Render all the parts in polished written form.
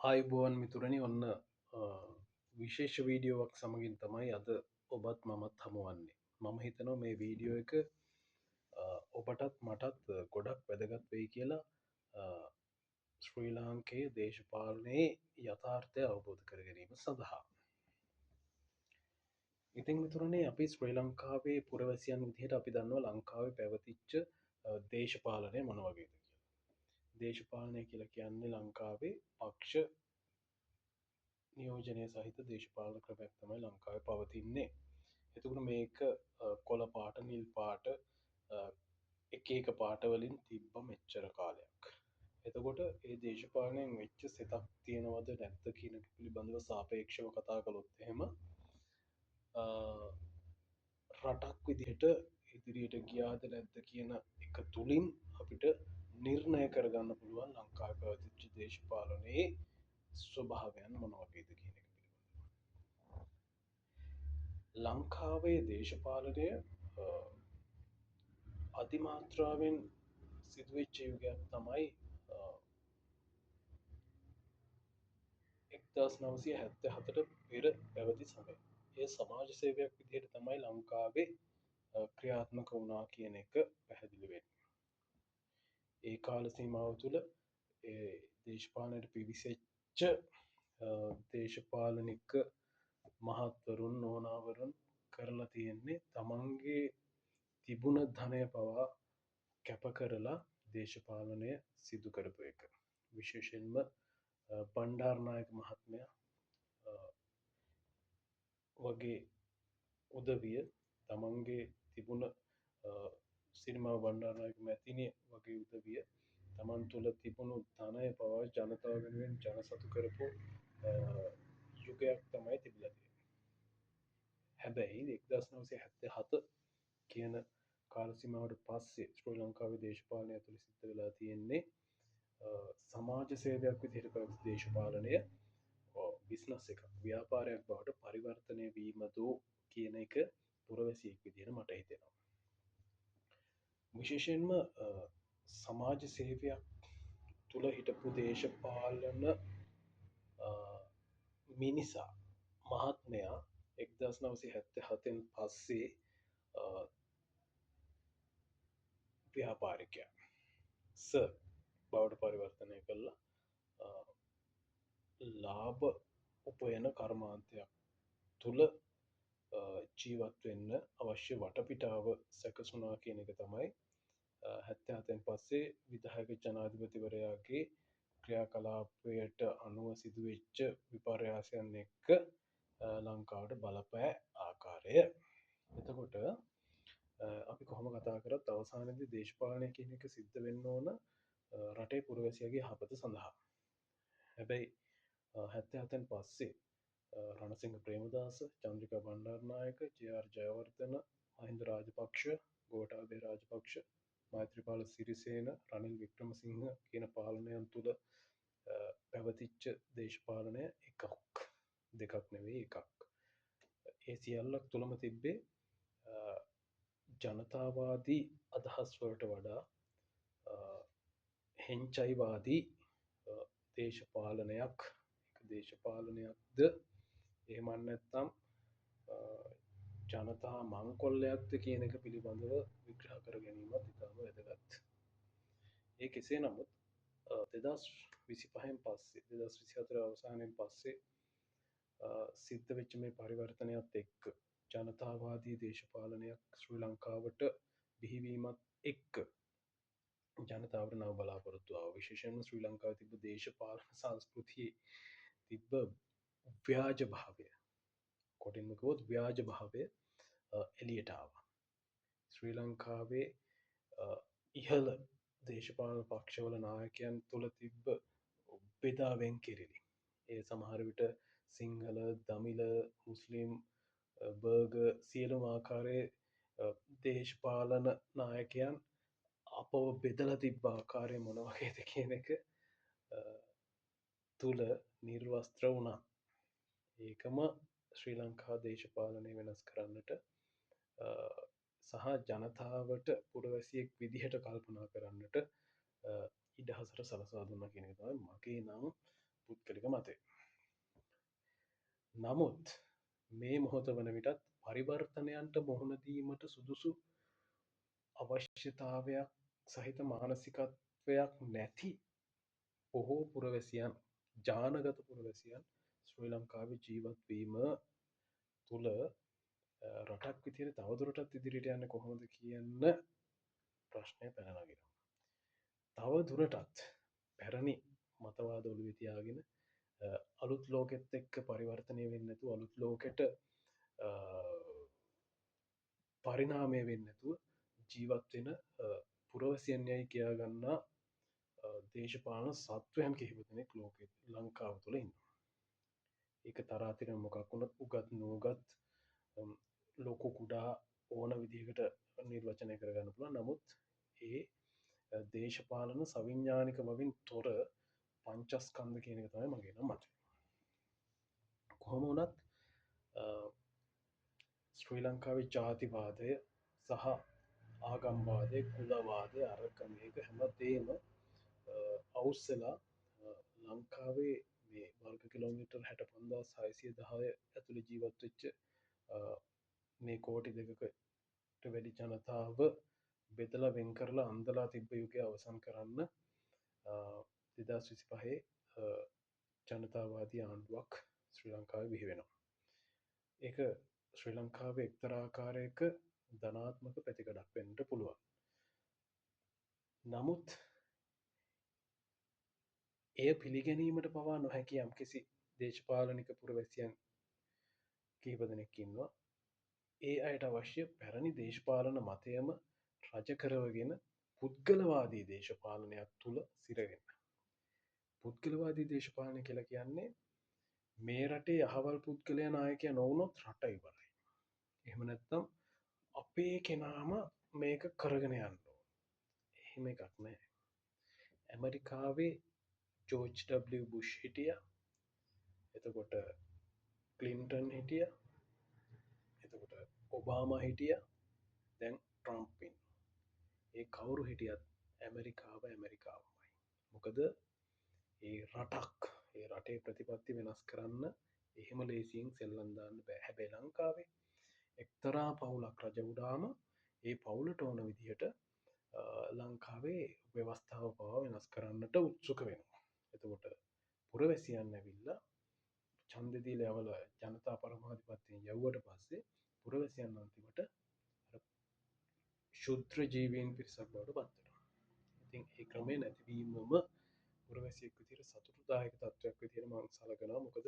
ආයුබෝවන් මිතුරනි ඔන්න විශේෂ වීඩියෝවක් සමගින් තමයි අද ඔබත් මමත් හමුවන්නේ. මම හිතනවා මේ වීඩියෝ එක ඔබටත් මටත් ගොඩක් වැදගත් වෙයි කියලා ශ්‍රී ලාංකයේ දේශපාලනයේ යථාර්ථය අවබෝධ කර ගැනීම සඳහා. ඉතින් මිතුරනේ අපි ශ්‍රී ලංකාවේ පුරවැසියන් විදිහට අපි දන්නවා ලංකාවේ පැවතිච්ච දේශපාලනය මොන වගේද කියලා. දේශපාලනය කියලා කියන්නේ ලංකාවේ පක්ෂ නියෝජනය සහිත දේශපාලන ක්‍රමයක් තමයි ලංකාවේ පවතින්නේ. එතකොට මේක කොළ පාට නිල් පාට එක පාටවලින් තිබ්බ මෙච්චර කාලයක්. එතකොට ඒ දේශපාලනයෙන් වෙච්ච සිතක් තියෙනවද නැත්ද කියන පිළිබඳව සාපේක්ෂව කතා කළොත් එහෙම රටක් විදිහට ඉදිරියට ගියාද නැද්ද කියන එක තුලින් අපිට නිර්ණය කරගන්න පුළුවන් ලංකාවේ පැවතිච්ච දේශපාලනයේ ස්වභාවයන් මොන වගේද කියන එක පිළිබඳව. ලංකාවේ දේශපාලනය අතිමාත්‍රාවෙන් සිදුවෙච්ච යුගයක් තමයි 1974ට පෙර පැවති සමය. ඒ සමාජ සේවයක් විදිහට තමයි ලංකාවේ ක්‍රියාත්මක වුණා කියන එක පැහැදිලි වෙන්නේ. ඒ කාල සීමාව තුළ දේශපාලනයට පිවිසෙච්ච දේශපාලනික මහත්වරුන් නෝනාවරුන් කරලා තියෙන්නේ තමන්ගේ තිබුණ ධනය පවා කැප කරලා දේශපාලනය සිදු කරපු එක. විශේෂයෙන්ම බණ්ඩාරනායක මහත්මයා වගේ උදවිය තමන්ගේ තිබුණ සිරිමා බණ්ඩාරනායක මැතිණිය වගේ උදවිය තමන් තුළ තිබුණු ධනය පවා ජනතාව වෙනුවෙන් ජන සතු කරපු යුගයක් තමයි තිබිලා තියෙන්නේ. හැබැයි 1977 කියන කාල සීමාවට පස්සේ ශ්‍රී ලංකාවේ දේශපාලනය තුළ සිද්ධ වෙලා තියෙන්නේ සමාජ සේවයක් විදිහට පැවති දේශපාලනය බිස්නස් එකක් ව්‍යාපාරයක් බවට පරිවර්තනය වීමදෝ කියන එක පුරවැසියෙක් විදිහට මට හිතෙනවා. විශේෂයෙන්ම සමාජ සේවයක් තුළ හිටපු දේශපාලන මිනිසා මහත්මයා 1977න් පස්සේ ව්‍යාපාරිකයා බවට පරිවර්තනය කළා ලාභ උපයන කර්මාන්තයක් තුළ ජීවත් වෙන්න අවශ්‍ය වටපිටාව සැකසුනා කියන එක තමයි 77න් පස්සේ විධායක ජනාධිපතිවරයාගේ ක්‍රියාකලාපයට අනුව සිදුවෙච්ච විපර්යාසයන් එක්ක ලංකාවට බලපෑ ආකාරය. එතකොට අපි කොහොම කතා කරත් අවසානයේදී දේශපාලනය කියන එක සිද්ධ වෙන්න ඕන රටේ පුරවැසියාගේ යහපත සඳහා. හැබැයි 77න් පස්සේ රණසිංහ ප්‍රේමදාස, චන්ද්‍රිකා බණ්ඩාරනායක, ජේ.ආර්. ජයවර්ධන, මහින්ද රාජපක්ෂ, ගෝඨාභය රාජපක්ෂ, මෛත්‍රීපාල සිරිසේන, රනිල් වික්‍රමසිංහ කියන පාලනයන් තුළ පැවතිච්ච දේශපාලනය එකක් දෙකක් නෙවෙයි එකක්. ඒ සියල්ලක් තුළම තිබ්බේ ජනතාවාදී අදහස් වලට වඩා හෙංචයිවාදී දේශපාලනයක්. දේශපාලනයක්ද එහෙමත් නැත්නම් ජනතා මංකොල්ලයක්ද කියන එක පිළිබඳව විග්‍රහ කර ගැනීමත් ඉතාම වැදගත්. ඒ කෙසේ නමුත් 2025න් පස්සේ 2024 අවසානයෙන් පස්සේ සිද්ධ වෙච්ච මේ පරිවර්තනයත් එක්ක ජනතාවාදී දේශපාලනයක් ශ්‍රී ලංකාවට බිහිවීමත් එක්ක ජනතාවට නව බලාපොරොත්තු ආවා. විශේෂයෙන්ම ශ්‍රී ලංකාවේ තිබ්බ දේශපාලන සංස්කෘතියේ තිබ්බ ව්‍යාජ භාවය, කොටින්ම කිව්වොත් ව්‍යාජ භාවය එළියට ආවා. ශ්‍රී ලංකාවේ ඉහළ දේශපාලන පක්ෂවල නායකයන් තුළ තිබ්බ බෙදා වෙන් කිරිලි. ඒ සමහර විට සිංහල, දමිළ, මුස්ලිම්, බර්ග සියලුම ආකාරයේ දේශපාලන නායකයන් අපව බෙදලා තිබ්බ ආකාරය මොන වගේද කියන එක තුළ නිර්වස්ත්‍ර වුණා. ඒකම ශ්‍රී ලංකා දේශපාලනය වෙනස් කරන්නට සහ ජනතාවට පුරවැසියෙක් විදිහට කල්පනා කරන්නට ඉඩහසර සලසා දුන්නා කියන එක තමයි මගේ නම් පුද්ගලික මතය. නමුත් මේ මොහොත වන විටත් පරිවර්තනයන්ට මුහුණදීමට සුදුසු අවශ්‍යතාවයක් සහිත මානසිකත්වයක් නැති බොහෝ පුරවැසියන් ජානගත පුරවැසියන් ශ්‍රී ලංකාව ජීවත්වීම තුළ රටක් විතිර තවදුරටත් ඉදිරිට යන්න කොහොමද කියන්න ප්‍රශ්නය පැනනගෙන. තව දුරටත් පැරණි මතවාද ඔළු විතියාගෙන අලුත් ලෝකෙත් එක්ක පරිවර්තනය වෙන්නතු අලුත් ලෝකෙට පරිනාමය වෙන්නතුව ජීවත්වෙන පුරවසියන් යයි කියා ගන්නා දේශපාලන සත්වයන් කිහිපතනෙක් ලෝක ලංකාව තුළ ඉන්න. එක තරාතිරෙන් මොකක් වුණත් උගත් නූගත් ලොකු කුඩා ඕන විදිහකට නිර්වචනය කරගන්න පුළ නමුත් ඒ දේශපාලන සවිඤ්ඥානික බවින් තොර පංචස්කන්ද කියනක තමයි මගේ නම් මත. කොහොම වනත් ශ්‍රී ලංකාවේ ජාතිවාදය සහ ආගම්වාදය කුලවාදය අරකමක හැමතේම අවුස්සලා ලංකාවේ මේ වර්ග කිලෝමිටර් 65,610 ඇතුළි ජීවත්වෙච්ච මේ කෝටි දෙකකට වැඩි ජනතාව බෙදල වෙන් කරලා අන්දලා තිබ්බ යුගය අවසන් කරන්න 2025 ජනතාවාදී ආණ්ඩුවක් ශ්‍රී ලංකාව බිහිවෙනවා. ඒක ශ්‍රී ලංකාව එක්තරාකාරයක ධනාත්මක පැතිකඩක් වෙන්ට පුළුවන්. නමුත් එය පිළිගැනීමට පවා නොහැකි යම් කිසි දේශපාලනික පුරවැසියන් කීපදනෙක්කින්වා ඒ අයට අවශ්‍ය පැරණි දේශපාලන මතයම රජ කරවගෙන පුද්ගලවාදී දේශපාලනයක් තුළ සිරගෙන. පුද්ගලවාදී දේශපාලනය කියල කියන්නේ මේ රටේ අහවල් පුද්ගලය නායකය නොවනොත් රට ඉවරයි. එහෙම නැත්තම් අපේ කෙනාම මේක කරගෙන යන්නෝ. එහෙම එකක් නෑ. ඇමරිකාවේ ජෝජ් බුෂ් හිටිය එතකොට කලින්ටන් හිටිය එතකොට ඔබාම හිටිය දැන් ට්‍රම්පින් ඒ කවුරු හිටියත් ඇමරිකාව ඇමරිකාවමයි. මොකද ඒ රටක් ඒ රටේ ප්‍රතිපත්ති වෙනස් කරන්න එහෙම ලේසියෙන් සෙල්ලන්දාන්න බෑ. හැබැ ලංකාවේ එක්තරා පවුලක් රජවුඩාම ඒ පවුලට ඕන විදිහට ලංකාවේ ව්‍යවස්ථාව පවා වෙනස් කරන්නට උත්සුක වෙනවා. එතකොට පුරවැසියන්න ඇවිල්ල චන්දදී ලැවල ජනතා පරමාධිපත්තියෙන් යව්වට පස්සේ පුරවැසියන් අන්තිමට ශුද්‍ර ජීවීන් පිරිසක් බවට පත්වෙනවා. ඉතින් ඒ ක්‍රමේ නැතිවීමම පුරවැසියෙක් විදිර සතුටුදායක තත්ත්වයක් විදිර මං සලකනා. මොකද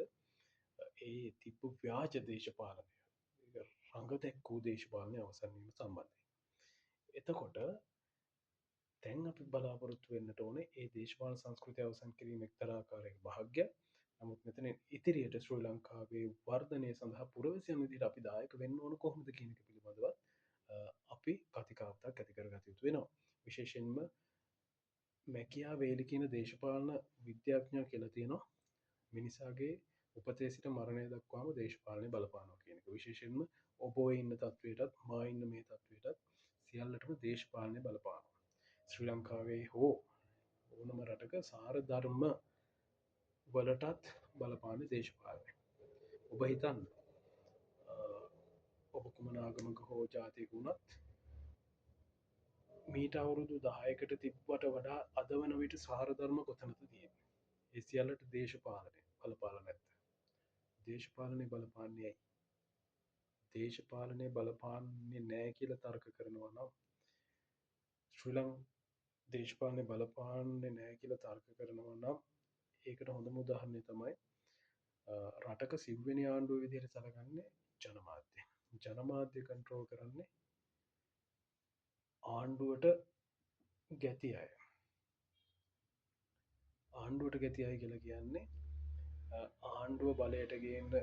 ඒ තිබ්බු ව්‍යාජ දේශපාලනය රංග තැක්කූ දේශපාලනය අවසන්වීම සම්බන්ධය. එතකොට තැන් අපි බලාපොරොත්තු වෙන්නට ඕන ඒ දේශපාල සංස්කෘතිය අවසන් කිරීම එක්තරාකාරය භාග්‍ය. නමුත් මෙතන ඉතිරියට ශ්‍රී ලංකාවේ වර්ධනය සඳහා පුරවසියන් විදිට අපි දායක වෙන්න ඕන කොහොමද කියනක පිළිබඳව අපි කතිකාවතක් ඇතිකරගත යුතු වෙනවා. විශේෂෙන්ම මැකයා වේලි කියන දේශපාලන විද්‍යාඥා කියලා තියෙනවා මිනිසාගේ උපතේ සිට මරණය දක්වාම දේශපාලනය බලපානෝ කියනක. විශේෂෙන්ම ඔබෝ ඉන්න තත්වයටත් මාඉන්න මේ තත්වයටත් සියල්ලටම දේශපාලනය බලපානවා. ශ්‍රී ලංකාවේ හෝ ඕනම රටක සාර ධර්ම වලටත් බලපාන දේශපාලනය. ඔබ හිතන්න ඔබ කුමනාගමක හෝ ජාතියක වුණත් මීට අවුරුදු 10කට තිබ්බට වඩා අද වන විට සාරධර්ම කොතනත තියෙන්. ඒ සියල්ලට දේශපාලනය බලපාලන ඇත්ත. දේශපාලනය බලපාන්නේයි. දේශපාලනය බලපාන්නේ නෑ කියල තර්ක කරනවා නම් ශ්‍රීලං දේශපාලනය බලපාන්නේ නෑ කියල තර්ක කරනවා නම් ඒකට හොඳ මුදාහරණය තමයි රටක සිව්වෙනි ආණ්ඩුව විදිහයට සලගන්නේ ජනමාධ්‍ය. ජනමාධ්‍ය කන්ට්‍රෝල් කරන්නේ ආණ්ඩුවට ගැති අය. ආණ්ඩුවට ගැති අය කියලා කියන්නේ ආණ්ඩුව බලයට ගේන්න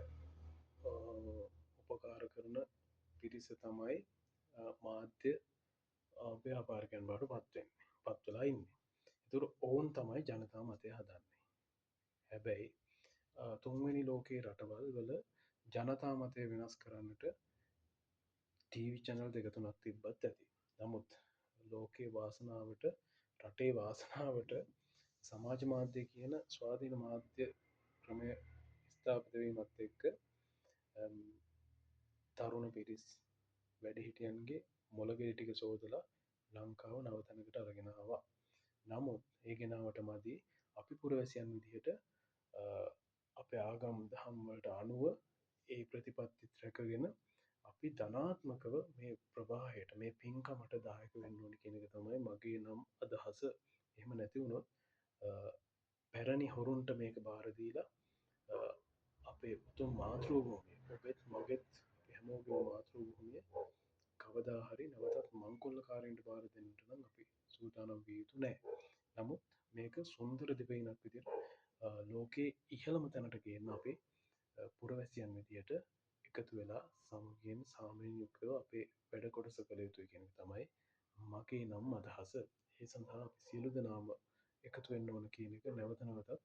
උපකාර කරන පිරිස තමයි මාධ්‍ය ව්‍යාපාරකයන් බට පත්වෙන්නේ පත්වලා ඉන්න. තුර ඔවුන් තමයි ජනතා මතය හදන්නේ. හැබැයි තුන්වැනි ලෝකයේ රටවල් වල ජනතා මතය වෙනස් කරන්නට ටීවි චැනල් දෙකතුනක් තිබ්බත් ඇති. නමුත් ලෝකයේ වාසනාවට රටේ වාසනාවට සමාජ මාධ්‍ය කියන ස්වාධීන මාධ්‍ය ක්‍රමය ස්ථාපිත වීමත් එක්ක තරුණ පිරිස් වැඩිහිටියන්ගේ මොළගෙඩි ටික සෝදලා ලංකාව නවතැනකට අරගෙනවා. නමුත් ඒ ගෙනාවට මදි අපි පුරවැසියන් විදිහට අපේ ආගම් දහම්වලට අනුව ඒ ප්‍රතිපත්තිත් රැකගෙන අපි ධනාත්මකව මේ ප්‍රවාහයට මේ පින්කමට දායක වෙන්න ඕනි කියන එක තමයි මගේ නම් අදහස. එහෙම නැති වුණොත් පැරණි හොරුන්ට මේක බාර දීලා අපේ උතුම් මාතෘ භූමිය ඔබෙත් මගෙත් අපි හැමෝගේම මාතෘ භූමිය කවදා හරි නැවතත් මංකොල්ලකාරයින්ට බාර දෙන්නට නම් අපි සූදානම් විය යුතු නෑ. නමුත් මේක සුන්දර දිවයිනක් විදිහට ලෝකයේ ඉහළම තැනට ගේන්න අපේ පුරවැසියන් විදියට එකතු වෙලා සමගියෙන් සාමයෙන් යුක්තව අපේ වැඩ කොටස කළ යුතුයි කියන එක තමයි මගේ නම් අදහස. ඒ සඳහා අපි සියලු දෙනාම එකතු වෙන්න ඕන කියන එක නැවත නැවතත්